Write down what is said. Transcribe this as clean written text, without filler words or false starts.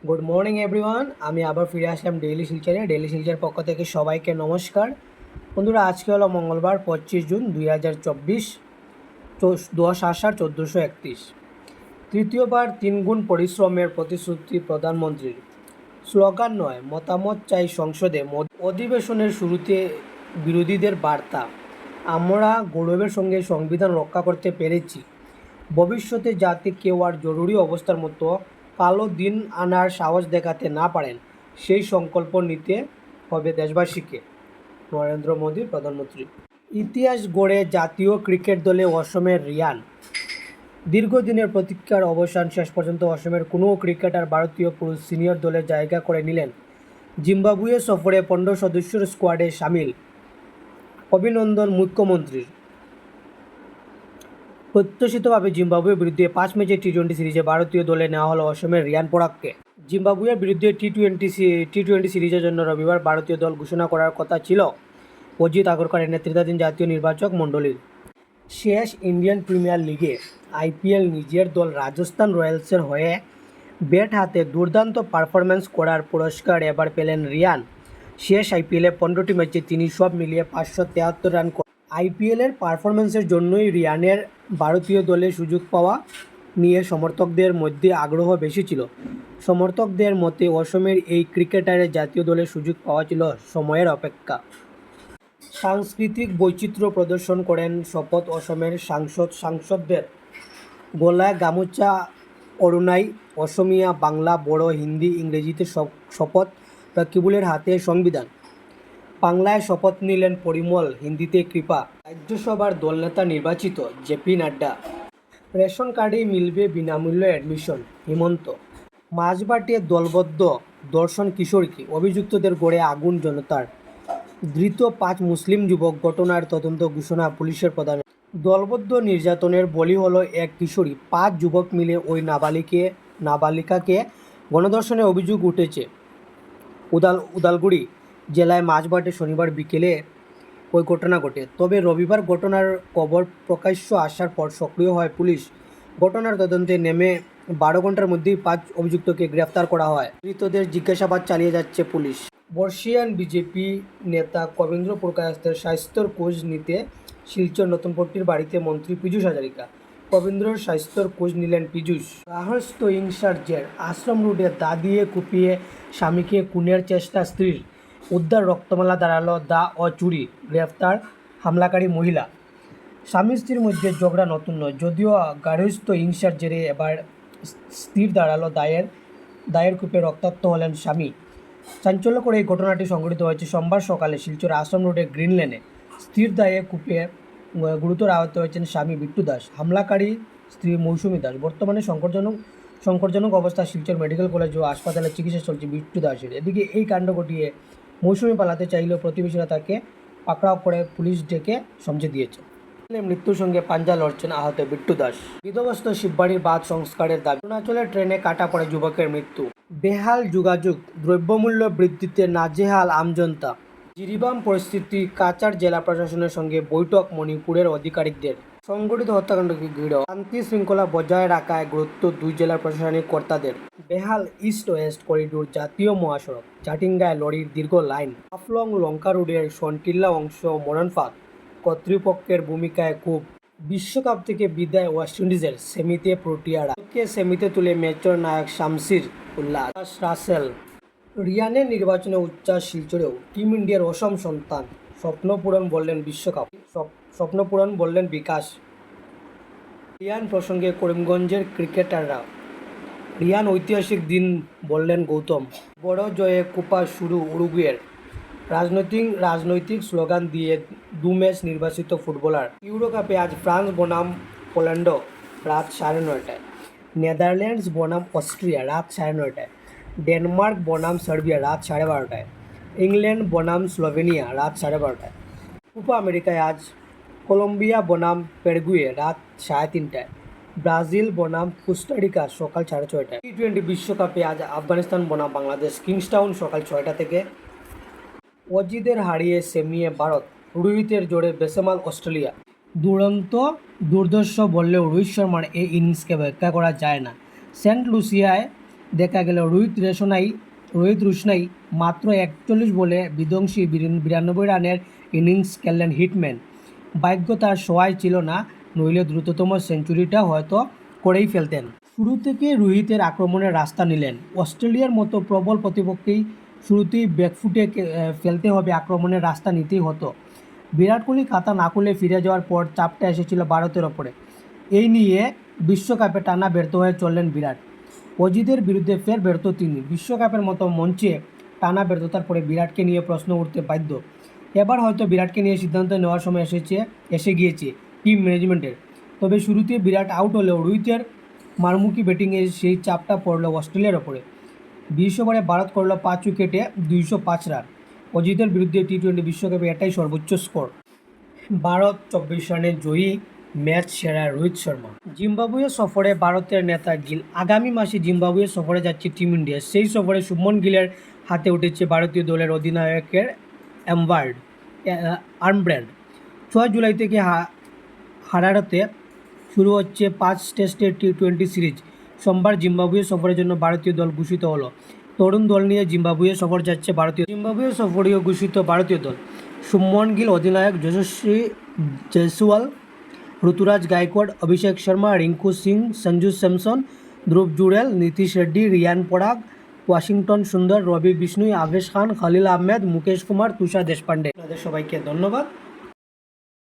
Good morning everyone. আমি আবার ফিরে আসলাম ডেইলি শিলচরের পক্ষ থেকে সবাইকে নমস্কার। বন্ধুরা, আজকে হলো মঙ্গলবার 25 জুন 2024, 10/8/1431। তৃতীয়বার 3 গুণ পরিশ্রমের প্রতিশ্রুতি প্রধানমন্ত্রীর। স্লোগান নয়, মতামত চাই সংসদে। অধিবেশনের শুরুতে বিরোধীদের বার্তা, আমরা গৌরবের সঙ্গে সংবিধান রক্ষা করতে পেরেছি। ভবিষ্যতে যাতে কেউ আর জরুরি অবস্থার মতো কালো দিন আনার সাহস দেখাতে না পারেন, সেই সংকল্প নিতে হবে দেশবাসীকে। নরেন্দ্র মোদী প্রধানমন্ত্রী। ইতিহাস গড়ে জাতীয় ক্রিকেট দলে অসমের রিয়ান। দীর্ঘদিনের প্রতীক্ষার অবসান, শেষ পর্যন্ত অসমের কোনো ক্রিকেটার ভারতীয় পুরুষ সিনিয়র দলে জায়গা করে নিলেন। জিম্বাবুয়ে সফরে 15 সদস্যের স্কোয়াডে সামিল। অভিনন্দন মুখ্যমন্ত্রীর। প্রত্যাশিতভাবে জিম্বাবুয়ের বিরুদ্ধে 5 ম্যাচের টি-20 সিরিজে ভারতীয় দলে নেওয়া হলো অসমের রিয়ান পরাগকে। জিম্বাবুয়ের বিরুদ্ধে টি-20 সিরিজের জন্য রবিবার ভারতীয় দল ঘোষণা করার কথা ছিল অজিত আগরকরের নেতৃত্বাধীন জাতীয় নির্বাচক মণ্ডলীর। শেষ ইন্ডিয়ান প্রিমিয়ার লিগে আইপিএল নিজের দল রাজস্থান রয়্যালসের হয়ে ব্যাট হাতে দুর্দান্ত পারফরম্যান্স করার পুরস্কার এবার পেলেন রিয়ান। শেষ আইপিএলে 15টি ম্যাচে তিনি সব মিলিয়ে 573 রান। আইপিএলের পারফরম্যান্সের জন্যই রিয়ানের ভারতীয় দলে সুযোগ পাওয়া নিয়ে সমর্থকদের মধ্যে আগ্রহ বেশি ছিল। সমর্থকদের মতে অসমের এই ক্রিকেটারের জাতীয় দলে সুযোগ পাওয়া ছিল সময়ের অপেক্ষা। সাংস্কৃতিক বৈচিত্র্য প্রদর্শন করেন শপথ অসমের সাংসদদের। গলায় গামুচা অরুণাই, অসমিয়া, বাংলা, বড়ো, হিন্দি, ইংরেজিতে শপথ রকিবুলের হাতে সংবিধান। বাংলায় শপথ নিলেন পরিমল, হিন্দিতে কৃপা। রাজ্যসভার দলনেতা নির্বাচিত জেপি নাড্ডা। রেশন কার্ডেই মিলবে বিনামূল্যে অ্যাডমিশন, হিমন্ত। মাঝবাটে দলবদ্ধ ধর্ষণ কিশোরীকে, অভিযুক্তদের গড়ে আগুন জনতার। ধৃত 5 মুসলিম যুবক, ঘটনার তদন্ত ঘোষণা পুলিশের প্রধান। দলবদ্ধ নির্যাতনের বলি হলো এক কিশোরী। 5 যুবক মিলে ওই নাবালিকাকে গণধর্ষণের অভিযোগ উঠেছে উদালগুড়ি জেলায় মাঝবাটে শনিবার বিকেলে ওই ঘটনা ঘটে। তবে রবিবার ঘটনার খবর প্রকাশ্য আসার পর সক্রিয় হয় পুলিশ। ঘটনার তদন্তে নেমে 12 ঘন্টার মধ্যেই 5 অভিযুক্তকে গ্রেফতার করা হয়। ধৃতদের জিজ্ঞাসাবাদ চালিয়ে যাচ্ছে পুলিশ। বর্ষিয়ান বিজেপি নেতা কবীন্দ্র পুরকায়স্থের স্বাস্থ্যর খোঁজ নিতে শিলচর নতুনপট্টির বাড়িতে মন্ত্রী পীযূষ হাজারিকা। কবীন্দ্রর স্বাস্থ্যর খোঁজ নিলেন পীযূষ। গার্হস্থ্য হিংসার জের, আশ্রম রোডে দা দিয়ে কুপিয়ে স্বামীকে খুনের চেষ্টা স্ত্রীর। উদ্ধার রক্তমালা, দাঁড়ালো দা ও চুরি। গ্রেফতার হামলাকারী মহিলা। স্বামী স্ত্রীর মধ্যে ঝগড়া নতুন নয়, যদিও গার্হস্থ্য হিংসার জেরে এবার স্ত্রীর দাঁড়ালো দায়ের কূপে রক্তাক্ত হলেন স্বামী। চাঞ্চল্যকর এই ঘটনাটি সংঘটিত হয়েছে সোমবার সকালে শিলচর আশ্রম রোডে গ্রিন লেনে। স্ত্রীর দায়ে কূপে গুরুতর আহত হয়েছেন স্বামী বিট্টু দাস, হামলাকারী স্ত্রী মৌসুমী দাস। বর্তমানে সংকটজনক অবস্থা শিলচর মেডিকেল কলেজ ও হাসপাতালে চিকিৎসা চলছে বিট্টু দাসের। এদিকে এই কাণ্ড ঘটিয়ে মৌসুমী পালাতে চাইলেও প্রতিবেশীরা তাকে পাকড়াও করে পুলিশ ডেকে সমঝে দিয়েছে। মৃত্যুর সঙ্গে পাঞ্জা লড়ছেন আহত বিট্টু দাস। বিধ্বস্ত শিববাড়ির বাঁধ সংস্কারের দাবি। অরুণাচলের ট্রেনে কাটা পড়ে যুবকের মৃত্যু। বেহাল যোগাযোগ, দ্রব্যমূল্য বৃদ্ধিতে নাজেহাল আমজনতা। জিরিবাম পরিস্থিতি, কাছাড় জেলা প্রশাসনের সঙ্গে বৈঠক মণিপুরের আধিকারিকদের। সংগঠিত হত্যাকাণ্ডকে ঘিরে শান্তি শৃঙ্খলা বজায় রাখায় গুরুত্ব 2 জেলার প্রশাসনিক কর্তাদের। বেহাল ইস্ট ওয়েস্ট করিডোর জাতীয় মহাসড়ক, চাটিঙ্গায় লরির দীর্ঘ লাইন। হাফলং লঙ্কা রোডের সন্টিল্লা অংশ মরণফাঁদ, কর্তৃপক্ষের ভূমিকায় খুব। বিশ্বকাপ থেকে বিদায় ওয়েস্ট ইন্ডিজের, সেমিতে প্রোটিয়ারা। সেমিতে তুলে ম্যাচের নায়ক শামসির উল্লাস রাসেল। রিয়ানের নির্বাচনে উচ্ছ্বাস শিলচরেও। টিম ইন্ডিয়ার অসম সন্তান, স্বপ্নপূরণ বললেন বিশ্বকাপ, স্বপ্নপূরণ বললেন বিকাশ। রিয়ান প্রসঙ্গে করিমগঞ্জের ক্রিকেটাররা। রিয়ান ঐতিহাসিক দিন বললেন গৌতম। বড় জয়ে কোপা শুরু উরুগুয়ের। রাজনৈতিক স্লোগান দিয়ে 2 ম্যাচ নির্বাচিত ফুটবলার। ইউরো কাপে আজ ফ্রান্স বনাম পোল্যান্ড রাত 9:30টায়। নেদারল্যান্ডস বনাম অস্ট্রিয়া রাত 9:30টায়। ডেনমার্ক বনাম সার্বিয়া রাত 12:30টায়। ইংল্যান্ড বনাম স্লোভেনিয়া রাত 12:30টায়। কোপা আমেরিকায় আজ কলম্বিয়া বনাম প্যারাগুয়ে রাত 3:30টায়। ব্রাজিল বনাম কোস্টারিকা সকাল 6:30টায়। টি-20 বিশ্বকাপে আজ আফগানিস্তান বনাম বাংলাদেশ, কিংস্টাউন সকাল 6টা থেকে। অজিদের হারিয়ে সেমিয়ে ভারত, রোহিতের জোরে বেসামাল অস্ট্রেলিয়া। দুর্ধর্ষ বললেও রোহিত শর্মার এই ইনিংসকে ব্যাখ্যা করা যায় না। সেন্ট লুসিয়ায় দেখা গেল রোহিত রুশনাই মাত্র 41 বলে বিধ্বংসী 92 রানের ইনিংস খেললেন হিটম্যান। ভাগ্য তার সহায় ছিল না, নইলে দ্রুততম সেঞ্চুরিটা হয়তো করেই ফেলতেন। শুরু থেকে রোহিতের আক্রমণের রাস্তা নিলেন। অস্ট্রেলিয়ার মতো প্রবল প্রতিপক্ষেই শুরুতেই ব্যাকফুটে ফেলতে হবে, আক্রমণের রাস্তা নিতেই হতো। বিরাট কোহলি খাতা না খুলে ফিরে যাওয়ার পর চাপটা এসেছিল ভারতের ওপরে। এই নিয়ে বিশ্বকাপে টানা ব্যর্থ হয়ে চললেন বিরাট। অজিতের বিরুদ্ধে ফের ব্যর্থ তিনি। বিশ্বকাপের মতো মঞ্চে টানা ব্যর্থতার পরে বিরাটকে নিয়ে প্রশ্ন উঠতে বাধ্য। এবার হয়তো বিরাটকে নিয়ে সিদ্ধান্ত নেওয়ার সময় এসে গিয়েছে টিম ম্যানেজমেন্টের। তবে শুরুতে বিরাট আউট হলেও রোহিতের মারমুখী ব্যাটিংয়ে সেই চাপটা পড়ল অস্ট্রেলিয়ার ওপরে। 20 ওভারে ভারত করল 5 উইকেটে 205 রান। অজিতের বিরুদ্ধে টি-20 বিশ্বকাপে এটাই সর্বোচ্চ স্কোর। ভারত 24 রানে জয়ী, ম্যাচ সেরা রোহিত শর্মা। জিম্বাবুয়ে সফরে ভারতের নেতা গিল। আগামী মাসে জিম্বাবুয়ে সফরে যাচ্ছে টিম ইন্ডিয়া। সেই সফরে শুভমন গিলের হাতে উঠেছে ভারতীয় দলের অধিনায়কের আর্মব্যান্ড। 6 জুলাই থেকে হারারেতে শুরু হচ্ছে 5 টেস্টের টি-20 সিরিজ। সোমবার জিম্বাবুয়ে সফরের জন্য ভারতীয় দল ঘোষিত হলো। তরুণ দল নিয়ে জিম্বাবুয়ে সফর যাচ্ছে জিম্বাবুয়ে সফরেও ঘোষিত ভারতীয় দল। শুভমন গিল অধিনায়ক, যশস্বী জয়সওয়াল, ঋতুরাজ গায়কোয়াড়, অভিষেক শর্মা, রিঙ্কু সিং, সঞ্জু স্যামসন, ধ্রুব জুড়েল, নীতিশ রেড্ডি, রিয়ান পরাগ, ওয়াশিংটন সুন্দর, রবি বিষ্ণুই, আভেশ খান, খলিল আহমেদ, মুকেশ কুমার, তুষার দেশপান্ডে। আপনাদের সবাইকে ধন্যবাদ।